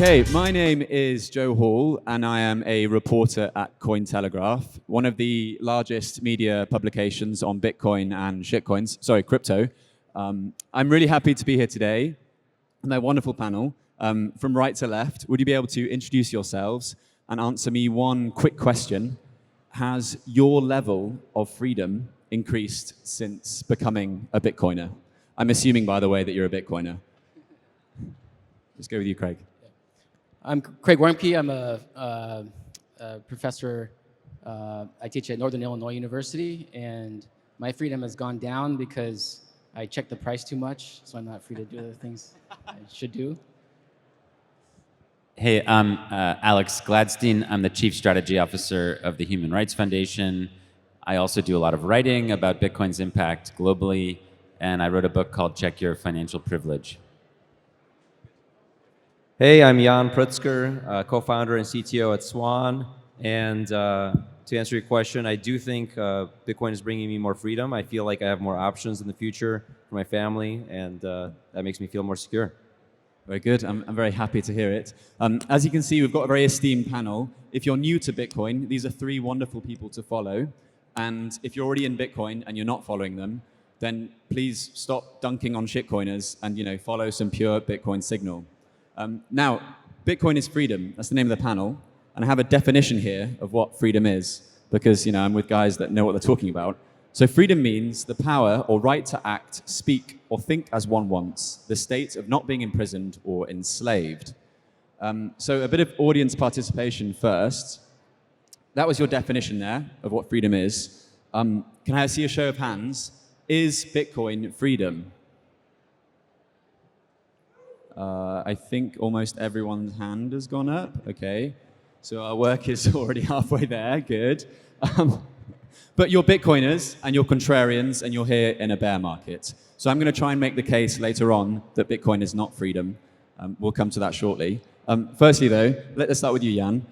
Okay, my name is Joe Hall, and I am a reporter at Cointelegraph, one of the largest media publications on Bitcoin and shitcoins, crypto. I'm really happy to be here today, and my wonderful panel. From right to left, would you be able to introduce yourselves and answer me one quick question? Has your level of freedom increased since becoming a Bitcoiner? I'm assuming, by the way, that you're a Bitcoiner. Let's go with you, Craig. I'm Craig Warmke. I'm a professor. I teach at Northern Illinois University, and my freedom has gone down because I check the price too much, so I'm not free to do the things I should do. Hey, I'm Alex Gladstein. I'm the Chief Strategy Officer of the Human Rights Foundation. I also do a lot of writing about Bitcoin's impact globally, and I wrote a book called Check Your Financial Privilege. Hey, I'm Jan Pritzker, co-founder and CTO at Swan. And to answer your question, I do think Bitcoin is bringing me more freedom. I feel like I have more options in the future for my family, and that makes me feel more secure. Very good. I'm very happy to hear it. As you can see, we've got a very esteemed panel. If you're new to Bitcoin, these are three wonderful people to follow. And if you're already in Bitcoin and you're not following them, then please stop dunking on shitcoiners and follow some pure Bitcoin signal. Now, Bitcoin is freedom. That's the name of the panel. And I have a definition here of what freedom is because, I'm with guys that know what they're talking about. So freedom means the power or right to act, speak, or think as one wants, the state of not being imprisoned or enslaved. So a bit of audience participation first. That was your definition there of what freedom is. Can I see a show of hands? Is Bitcoin freedom? I think almost everyone's hand has gone up. Okay, so our work is already halfway there. Good. But you're Bitcoiners and you're contrarians and you're here in a bear market. So I'm going to try and make the case later on that Bitcoin is not freedom. We'll come to that shortly. Firstly, though, let's start with you, Jan.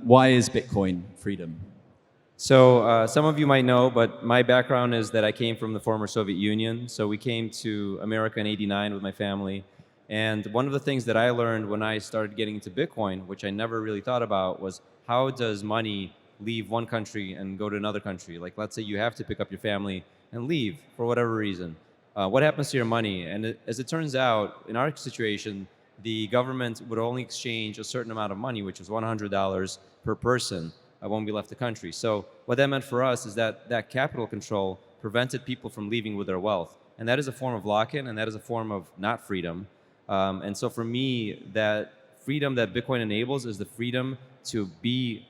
Why is Bitcoin freedom? So some of you might know, but my background is that I came from the former Soviet Union. So we came to America in '89 with my family. And one of the things that I learned when I started getting into Bitcoin, which I never really thought about, was how does money leave one country and go to another country? Like, let's say you have to pick up your family and leave for whatever reason. What happens to your money? And as it turns out, in our situation, the government would only exchange a certain amount of money, which was $100 per person when we left the country. So what that meant for us is that capital control prevented people from leaving with their wealth. And that is a form of lock-in, and that is a form of not freedom. And so for me, that freedom that Bitcoin enables is the freedom to be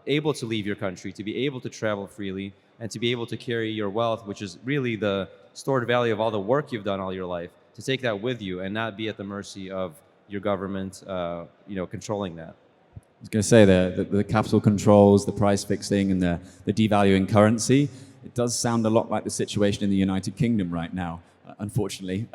able to leave your country, to be able to travel freely, and to be able to carry your wealth, which is really the stored value of all the work you've done all your life, to take that with you and not be at the mercy of your government controlling that. I was going to say the capital controls, the price fixing, and the devaluing currency. It does sound a lot like the situation in the United Kingdom right now, unfortunately.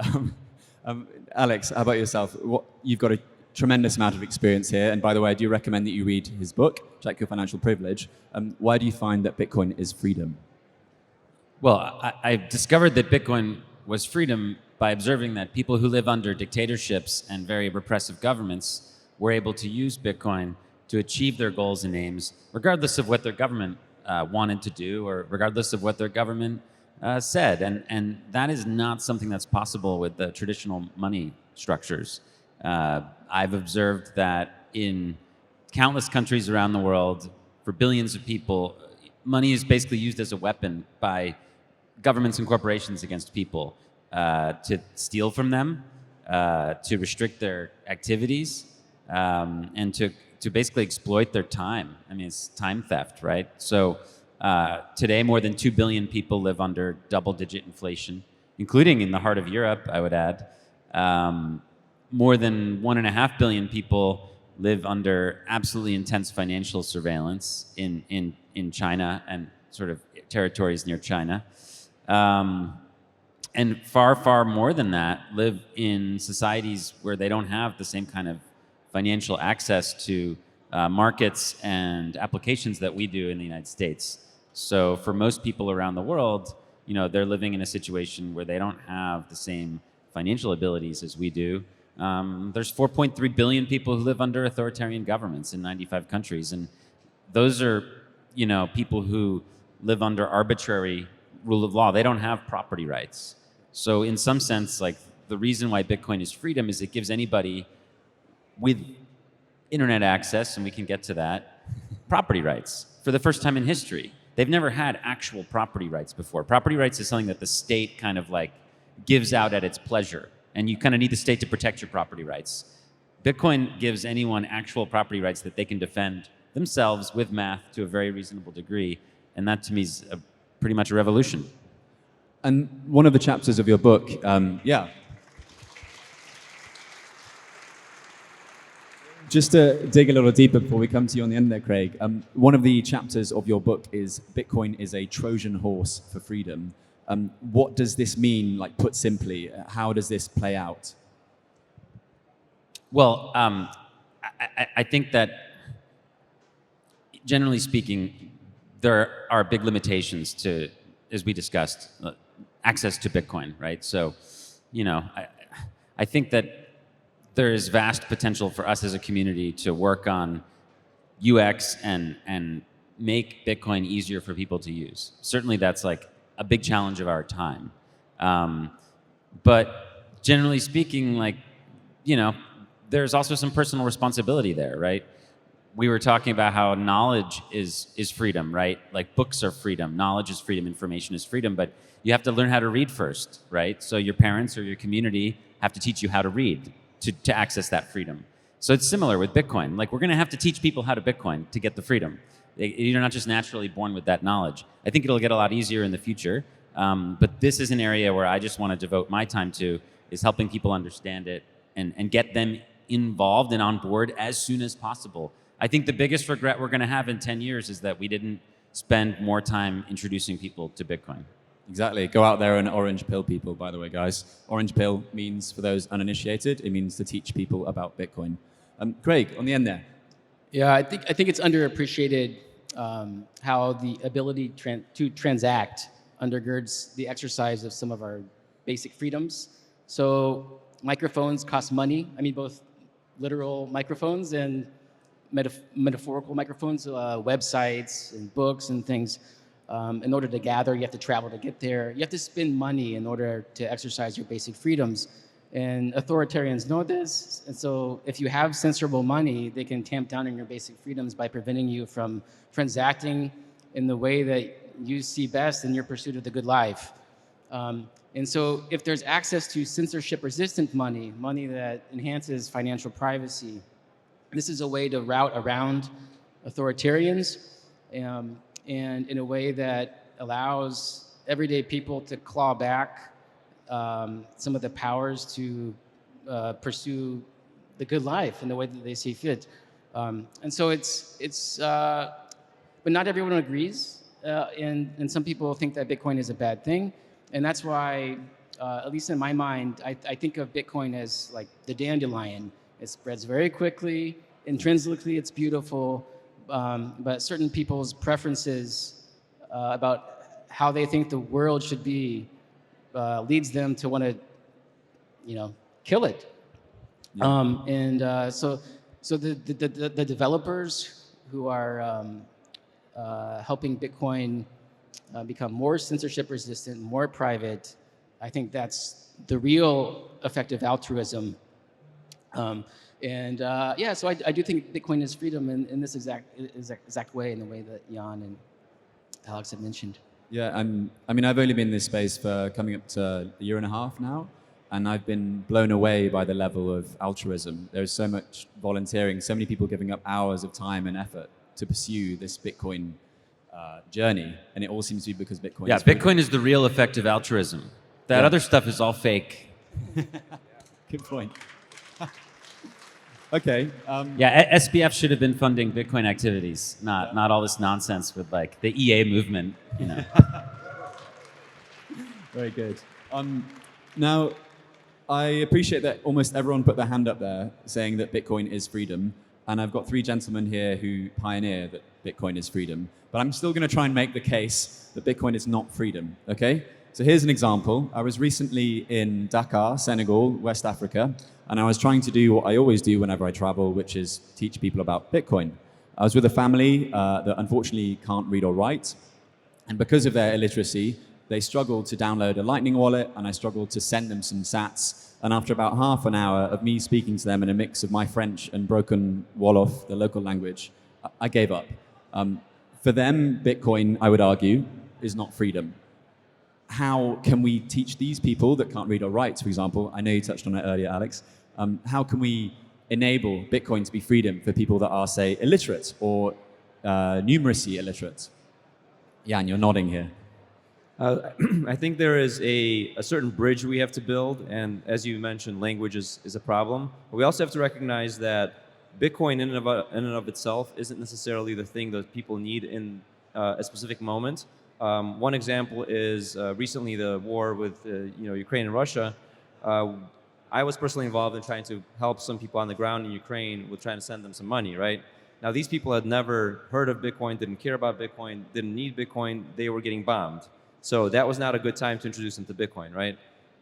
Alex, how about yourself? You've got a tremendous amount of experience here. And by the way, I do recommend that you read his book, Check Your Financial Privilege. Why do you find that Bitcoin is freedom? Well, I discovered that Bitcoin was freedom by observing that people who live under dictatorships and very repressive governments were able to use Bitcoin to achieve their goals and aims, regardless of what their government wanted to do or regardless of what their government said, and that is not something that's possible with the traditional money structures. I've observed that in countless countries around the world, for billions of people, money is basically used as a weapon by governments and corporations against people to steal from them, to restrict their activities, and to basically exploit their time. I mean, it's time theft, right? So today, more than 2 billion people live under double-digit inflation, including in the heart of Europe, I would add. More than 1.5 billion people live under absolutely intense financial surveillance in China and sort of territories near China. And far, far more than that live in societies where they don't have the same kind of financial access to markets and applications that we do in the United States. So for most people around the world, they're living in a situation where they don't have the same financial abilities as we do. There's 4.3 billion people who live under authoritarian governments in 95 countries, and those are, people who live under arbitrary rule of law. They don't have property rights. So in some sense, like, the reason why Bitcoin is freedom is it gives anybody with internet access, and we can get to that, property rights for the first time in history. They've never had actual property rights before. Property rights is something that the state kind of like gives out at its pleasure, and you kind of need the state to protect your property rights. Bitcoin gives anyone actual property rights that they can defend themselves with math to a very reasonable degree, and that to me is pretty much a revolution. And one of the chapters of your book, just to dig a little deeper before we come to you on the end there, Craig, one of the chapters of your book is Bitcoin is a Trojan horse for freedom. What does this mean, like, put simply? How does this play out? Well, I think that, generally speaking, there are big limitations to, as we discussed, access to Bitcoin, right? So, I think that there is vast potential for us as a community to work on UX and make Bitcoin easier for people to use. Certainly that's like a big challenge of our time. But generally speaking, like, there's also some personal responsibility there, right? We were talking about how knowledge is freedom, right? Like, books are freedom, knowledge is freedom, information is freedom, but you have to learn how to read first, right? So your parents or your community have to teach you how to read to access that freedom. So it's similar with Bitcoin. Like, we're going to have to teach people how to Bitcoin to get the freedom. You're not just naturally born with that knowledge. I think it'll get a lot easier in the future, but this is an area where I just want to devote my time to, is helping people understand it and get them involved and on board as soon as possible. I think the biggest regret we're going to have in 10 years is that we didn't spend more time introducing people to Bitcoin. Exactly. Go out there and orange pill people, by the way, guys. Orange pill means, for those uninitiated, it means to teach people about Bitcoin. Craig, on the end there. Yeah, I think it's underappreciated how the ability to transact undergirds the exercise of some of our basic freedoms. So microphones cost money. I mean, both literal microphones and metaphorical microphones, websites and books and things. In order to gather, you have to travel to get there. You have to spend money in order to exercise your basic freedoms. And authoritarians know this. And so if you have censorable money, they can tamp down on your basic freedoms by preventing you from transacting in the way that you see best in your pursuit of the good life. And so if there's access to censorship-resistant money, money that enhances financial privacy, this is a way to route around authoritarians, and in a way that allows everyday people to claw back some of the powers to pursue the good life in the way that they see fit. And so but not everyone agrees, and some people think that Bitcoin is a bad thing, and that's why, at least in my mind, I think of Bitcoin as like the dandelion. It spreads very quickly, intrinsically it's beautiful, but certain people's preferences about how they think the world should be leads them to want to, kill it. Yeah. So the developers who are helping Bitcoin become more censorship resistant, more private, I think that's the real effective altruism. So I do think Bitcoin is freedom in this exact way, in the way that Jan and Alex have mentioned. Yeah, I mean, I've only been in this space for coming up to a year and a half now, and I've been blown away by the level of altruism. There's so much volunteering, so many people giving up hours of time and effort to pursue this Bitcoin journey, and it all seems to be because Bitcoin is freedom. Bitcoin is the real effective altruism. That other stuff is all fake. Good point. Okay. SBF should have been funding Bitcoin activities, not all this nonsense with like the EA movement, Very good. Now, I appreciate that almost everyone put their hand up there saying that Bitcoin is freedom, and I've got three gentlemen here who pioneer that Bitcoin is freedom, but I'm still going to try and make the case that Bitcoin is not freedom, okay? So here's an example. I was recently in Dakar, Senegal, West Africa, and I was trying to do what I always do whenever I travel, which is teach people about Bitcoin. I was with a family that unfortunately can't read or write, and because of their illiteracy, they struggled to download a Lightning wallet, and I struggled to send them some sats. And after about half an hour of me speaking to them in a mix of my French and broken Wolof, the local language, I gave up. For them, Bitcoin, I would argue, is not freedom. How can we teach these people that can't read or write, for example? I know you touched on it earlier, Alex. How can we enable Bitcoin to be freedom for people that are, say, illiterate or numeracy illiterate? Jan, you're nodding here. I think there is a certain bridge we have to build, and as you mentioned, language is a problem. But we also have to recognize that Bitcoin in and of itself isn't necessarily the thing that people need in a specific moment. One example is recently the war with Ukraine and Russia. I was personally involved in trying to help some people on the ground in Ukraine with trying to send them some money, right? Now, these people had never heard of Bitcoin, didn't care about Bitcoin, didn't need Bitcoin, they were getting bombed. So that was not a good time to introduce them to Bitcoin, right?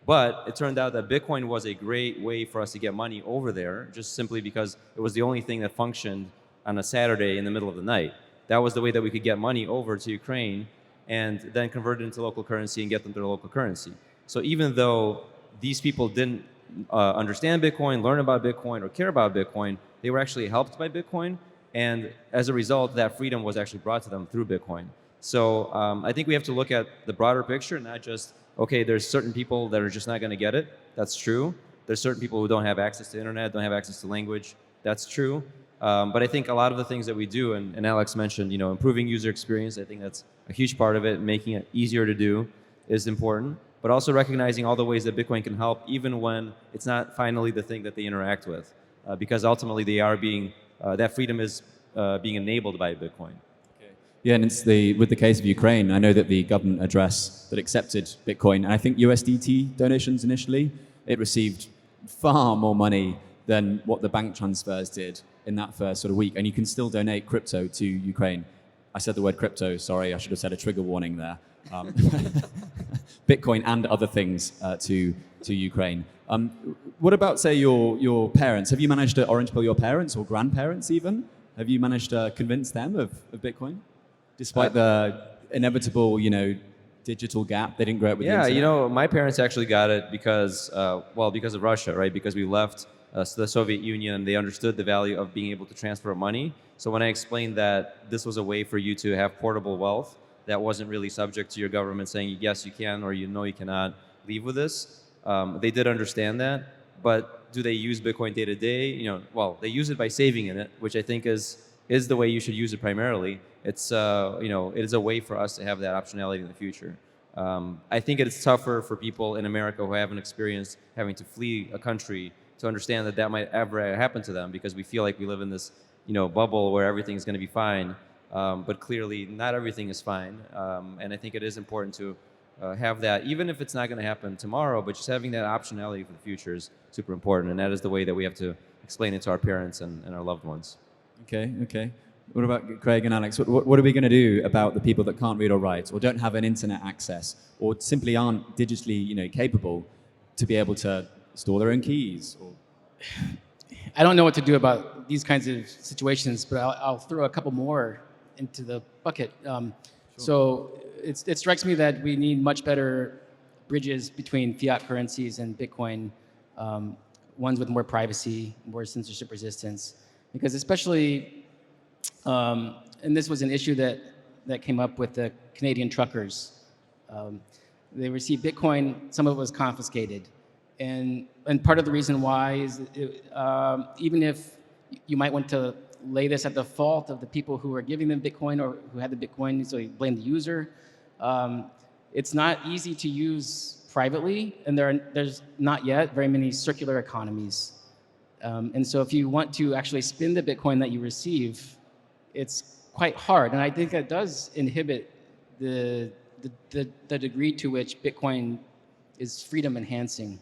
But it turned out that Bitcoin was a great way for us to get money over there, just simply because it was the only thing that functioned on a Saturday in the middle of the night. That was the way that we could get money over to Ukraine and then convert it into local currency and get them their local currency. So even though these people didn't understand Bitcoin, learn about Bitcoin, or care about Bitcoin, they were actually helped by Bitcoin. And as a result, that freedom was actually brought to them through Bitcoin. So I think we have to look at the broader picture, not just, okay, there's certain people that are just not going to get it. That's true. There's certain people who don't have access to internet, don't have access to language. That's true. But I think a lot of the things that we do, and Alex mentioned, improving user experience, I think that's a huge part of it. Making it easier to do is important. But also recognizing all the ways that Bitcoin can help, even when it's not finally the thing that they interact with. Because ultimately they are that freedom is being enabled by Bitcoin. Yeah, and with the case of Ukraine, I know that the government address that accepted Bitcoin, and I think USDT donations initially, it received far more money than what the bank transfers did in that first sort of week. And you can still donate crypto to Ukraine. I said the word crypto, sorry, I should have said a trigger warning there. Bitcoin and other things to Ukraine. What about, say, your parents? Have you managed to orange pill your parents or grandparents even? Have you managed to convince them of Bitcoin? Despite the inevitable, digital gap, they didn't grow up with the internet. Yeah, my parents actually got it because of Russia, right? Because we left the Soviet Union, they understood the value of being able to transfer money. So when I explained that this was a way for you to have portable wealth that wasn't really subject to your government saying, yes, you can, or you cannot leave with this, they did understand that. But do they use Bitcoin day to day? They use it by saving in it, which I think is the way you should use it primarily. It's it is a way for us to have that optionality in the future. I think it's tougher for people in America who haven't experienced having to flee a country to understand that might ever happen to them, because we feel like we live in this bubble where everything's going to be fine. But clearly, not everything is fine. And I think it is important to have that, even if it's not going to happen tomorrow, but just having that optionality for the future is super important. And that is the way that we have to explain it to our parents and our loved ones. Okay. What about Craig and Alex? What are we going to do about the people that can't read or write, or don't have an internet access, or simply aren't digitally, capable to be able to store their own keys? I don't know what to do about these kinds of situations, but I'll throw a couple more into the bucket. Sure. So it strikes me that we need much better bridges between fiat currencies and Bitcoin, ones with more privacy, more censorship resistance, because especially. And this was an issue that came up with the Canadian truckers. They received Bitcoin, some of it was confiscated. And part of the reason why is even if you might want to lay this at the fault of the people who are giving them Bitcoin or who had the Bitcoin, so you blame the user, it's not easy to use privately, and there's not yet very many circular economies. And so if you want to actually spend the Bitcoin that you receive, it's quite hard, and I think that does inhibit the degree to which Bitcoin is freedom enhancing.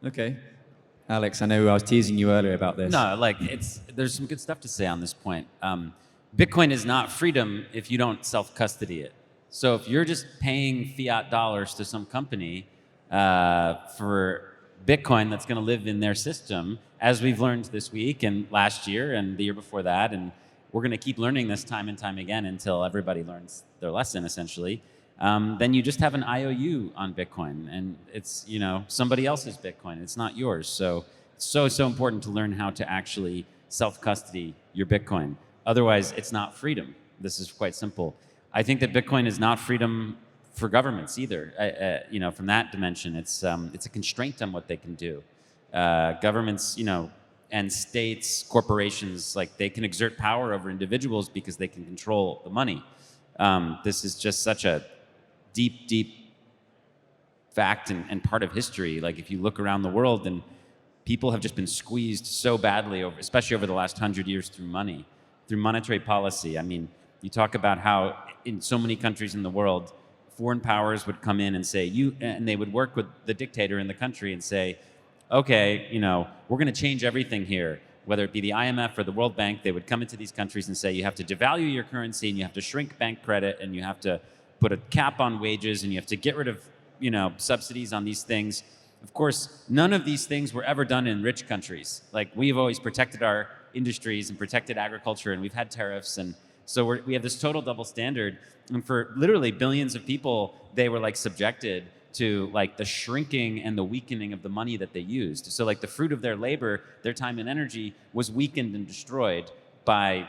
Okay, Alex, I know I was teasing you earlier about this. No, there's some good stuff to say on this point. Bitcoin is not freedom if you don't self-custody it. So if you're just paying fiat dollars to some company for Bitcoin that's going to live in their system, as we've learned this week and last year and the year before that, and we're going to keep learning this time and time again until everybody learns their lesson, essentially, then you just have an IOU on Bitcoin, and it's, you know, somebody else's Bitcoin. It's not yours. So it's so important to learn how to actually self-custody your Bitcoin. Otherwise, it's not freedom. This is quite simple. I think that Bitcoin is not freedom for governments either. You know, from that dimension, it's a constraint on what they can do. Governments, you know, and states, corporations, like they can exert power over individuals because they can control the money. This is just such a deep fact and part of history. Like if you look around the world, and people have just been squeezed so badly, especially over the last 100 years through money, through monetary policy. I mean, you talk about how in so many countries in the world, foreign powers would come in and say, and they would work with the dictator in the country and say, okay, you know, we're going to change everything here. Whether it be the IMF or the World Bank, they would come into these countries and say, you have to devalue your currency, and you have to shrink bank credit, and you have to put a cap on wages, and you have to get rid of, you know, subsidies on these things. Of course, none of these things were ever done in rich countries. Like, we've always protected our industries and protected agriculture, and we've had tariffs, and so we have this total double standard. And for literally billions of people, they were like subjected to like the shrinking and the weakening of the money that they used. So like the fruit of their labor, their time and energy was weakened and destroyed by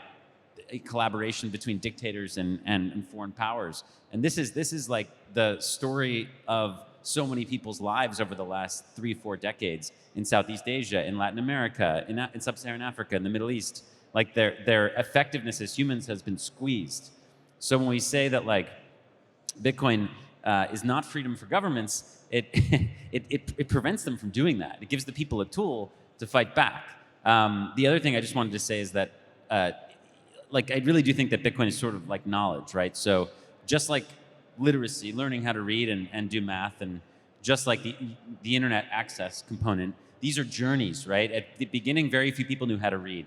a collaboration between dictators and foreign powers. And this is like the story of so many people's lives over the last 3-4 decades in Southeast Asia, in Latin America, in Sub-Saharan Africa, in the Middle East. Like their effectiveness as humans has been squeezed. So when we say that like Bitcoin is not freedom for governments, it prevents them from doing that. It gives the people a tool to fight back. The other thing I just wanted to say is that like I really do think that Bitcoin is sort of like knowledge, right? So just like literacy, learning how to read and do math, and just like the internet access component, these are journeys, right? At the beginning, very few people knew how to read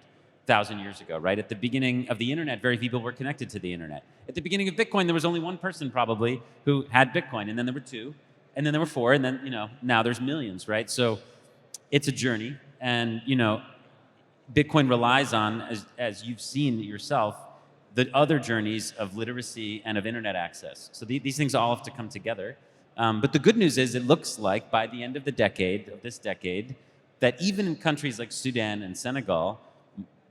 1,000 years ago, right? At the beginning of the internet, very few people were connected to the internet. At the beginning of Bitcoin, there was only one person probably who had Bitcoin, and then there were 2, and then there were 4, and then, you know, now there's millions, right? So it's a journey, and, you know, Bitcoin relies on, as you've seen yourself, the other journeys of literacy and of internet access. So these things all have to come together. But the good news is it looks like by the end of this decade, that even in countries like Sudan and Senegal,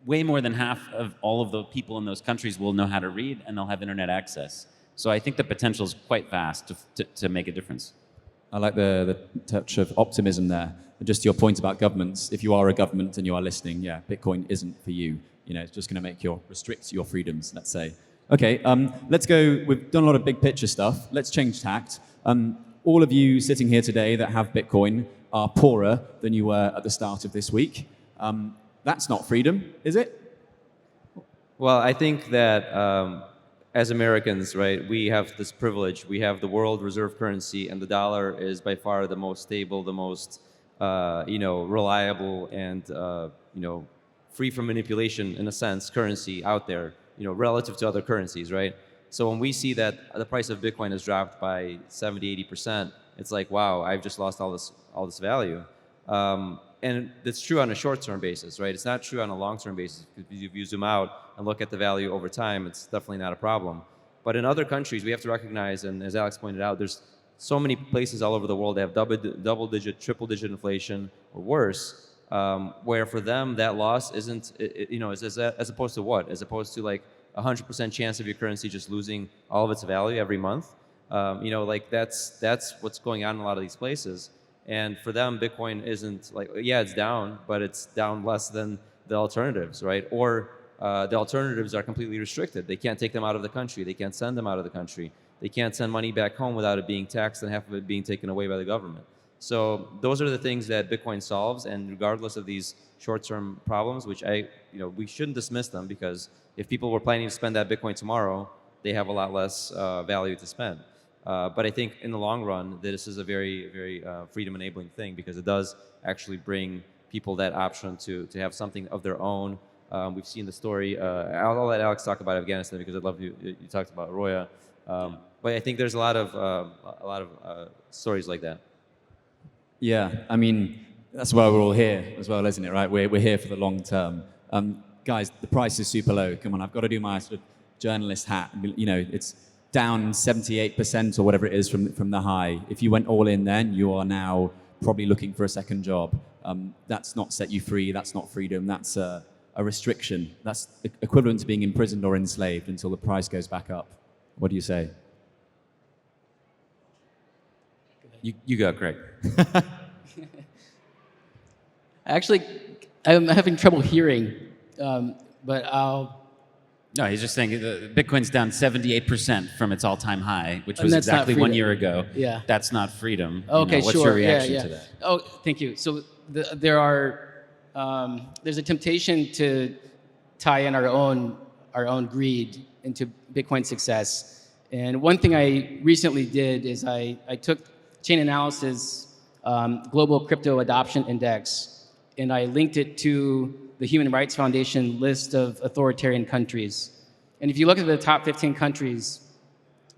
way more than half of all of the people in those countries will know how to read, and they'll have internet access. So I think the potential is quite vast to make a difference. I like the touch of optimism there. And just your point about governments, if you are a government and you are listening, yeah, Bitcoin isn't for you. You know, it's just going to restrict your freedoms, let's say. Okay, let's go. We've done a lot of big picture stuff. Let's change tact. All of you sitting here today that have Bitcoin are poorer than you were at the start of this week. That's not freedom, is it? Well, I think that as Americans, right, we have this privilege. We have the world reserve currency, and the dollar is by far the most stable, the most reliable, and free from manipulation, in a sense, currency out there, relative to other currencies, right? So when we see that the price of Bitcoin has dropped by 70, 80%, it's like, wow, I've just lost all this value. And it's true on a short-term basis, right? It's not true on a long-term basis. If you zoom out and look at the value over time, it's definitely not a problem. But in other countries, we have to recognize, and as Alex pointed out, there's so many places all over the world that have double-digit, triple-digit inflation or worse, where for them that loss isn't, as opposed to what? As opposed to like 100% chance of your currency just losing all of its value every month. That's what's going on in a lot of these places. And for them, Bitcoin isn't like, yeah, it's down, but it's down less than the alternatives, right? Or the alternatives are completely restricted. They can't take them out of the country. They can't send them out of the country. They can't send money back home without it being taxed and half of it being taken away by the government. So those are the things that Bitcoin solves. And regardless of these short-term problems, which we shouldn't dismiss them, because if people were planning to spend that Bitcoin tomorrow, they have a lot less value to spend. But I think in the long run, this is a very, very freedom-enabling thing, because it does actually bring people that option to have something of their own. We've seen the story. I'll let Alex talk about Afghanistan, because I'd love you talked about Roya. But I think there's a lot of stories like that. Yeah, I mean, that's why we're all here as well, isn't it, right? We're here for the long term. Guys, the price is super low. Come on, I've got to do my sort of journalist hat. You know, it's down 78% or whatever it is from the high. If you went all in then, you are now probably looking for a second job. That's not set you free. That's not freedom. That's a restriction. That's equivalent to being imprisoned or enslaved until the price goes back up. What do you say? You go, Craig. Actually, I'm having trouble hearing, but I'll... No, he's just saying Bitcoin's down 78% from its all-time high, which was that's not exactly 1 freedom. year ago. Yeah. That's not freedom. Okay, What's sure. your reaction yeah. to that? Oh, thank you. So there's a temptation to tie in our own greed into Bitcoin success. And one thing I recently did is I took Chain Analysis Global Crypto Adoption Index, and I linked it to the Human Rights Foundation list of authoritarian countries. And if you look at the top 15 countries,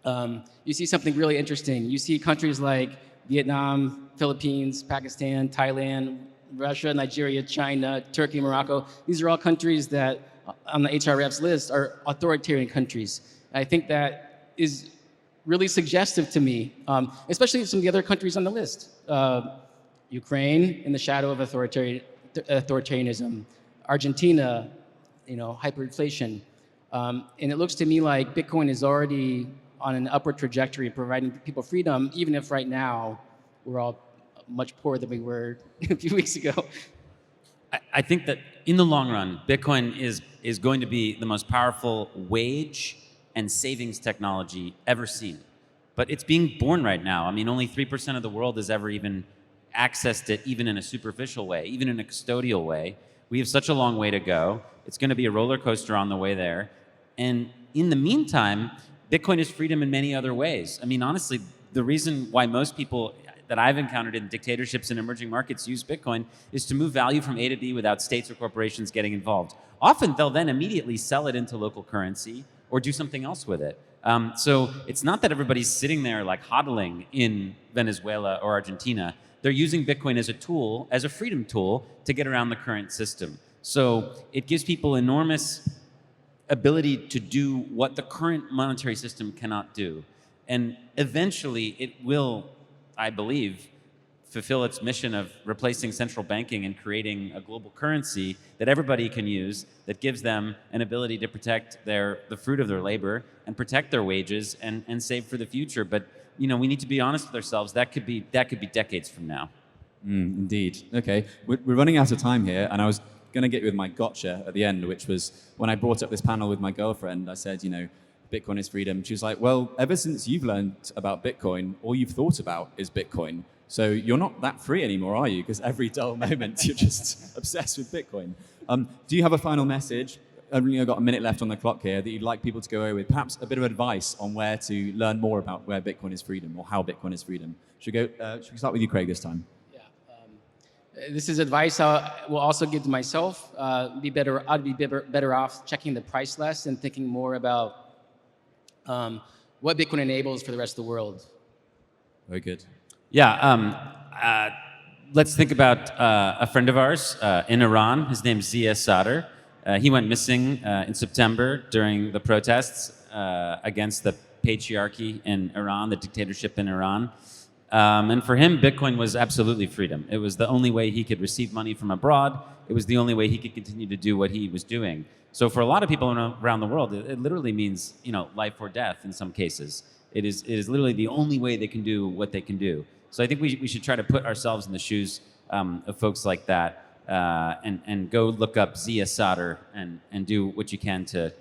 you see something really interesting. You see countries like Vietnam, Philippines, Pakistan, Thailand, Russia, Nigeria, China, Turkey, Morocco. These are all countries that on the HRF's list are authoritarian countries. I think that is really suggestive to me, especially some of the other countries on the list. Ukraine, in the shadow of authoritarianism. Argentina, hyperinflation. And it looks to me like Bitcoin is already on an upward trajectory of providing people freedom, even if right now we're all much poorer than we were a few weeks ago. I think that in the long run, Bitcoin is going to be the most powerful wage and savings technology ever seen. But it's being born right now. I mean, only 3% of the world has ever even accessed it, even in a superficial way, even in a custodial way. We have such a long way to go. It's going to be a roller coaster on the way there. And in the meantime, Bitcoin is freedom in many other ways. I mean, honestly, the reason why most people that I've encountered in dictatorships and emerging markets use Bitcoin is to move value from A to B without states or corporations getting involved. Often they'll then immediately sell it into local currency or do something else with it. So it's not that everybody's sitting there like hodling in Venezuela or Argentina. They're using Bitcoin as a tool, as a freedom tool, to get around the current system. So it gives people enormous ability to do what the current monetary system cannot do. And eventually it will, I believe, fulfill its mission of replacing central banking and creating a global currency that everybody can use, that gives them an ability to protect the fruit of their labor and protect their wages and save for the future. But we need to be honest with ourselves. That could be decades from now. Indeed. Okay, we're running out of time here, and I was going to get you with my gotcha at the end, which was when I brought up this panel with my girlfriend. I said, Bitcoin is freedom. She was like, well, ever since you've learned about Bitcoin, all you've thought about is Bitcoin. So you're not that free anymore, are you? Because every dull moment you're just obsessed with Bitcoin. Do you have a final message? I've only got a minute left on the clock here that you'd like people to go away with. Perhaps a bit of advice on where to learn more about where Bitcoin is freedom or how Bitcoin is freedom. Should we start with you, Craig, this time? Yeah. This is advice I will also give to myself. I'd be better off checking the price less and thinking more about what Bitcoin enables for the rest of the world. Very good. Yeah, let's think about a friend of ours in Iran. His name's Zia Sadr. He went missing in September during the protests against the patriarchy in Iran, the dictatorship in Iran. And for him, Bitcoin was absolutely freedom. It was the only way he could receive money from abroad. It was the only way he could continue to do what he was doing. So for a lot of people around the world, it literally means life or death in some cases. It is literally the only way they can do what they can do. So I think we should try to put ourselves in the shoes of folks like that and go look up Zia Sadr and do what you can to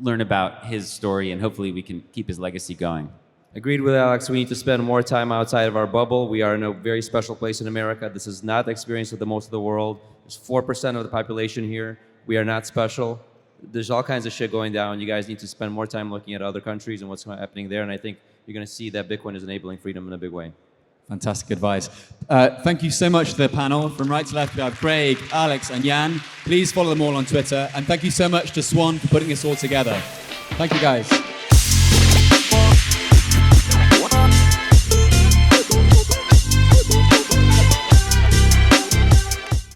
learn about his story, and hopefully we can keep his legacy going. Agreed with Alex. We need to spend more time outside of our bubble. We are in a very special place in America. This is not the experience of the most of the world. There's 4% of the population here. We are not special. There's all kinds of shit going down. You guys need to spend more time looking at other countries and what's happening there. And I think you're going to see that Bitcoin is enabling freedom in a big way. Fantastic advice. Thank you so much to the panel. From right to left, we have Craig, Alex, and Jan. Please follow them all on Twitter. And thank you so much to Swan for putting this all together. Thank you, guys.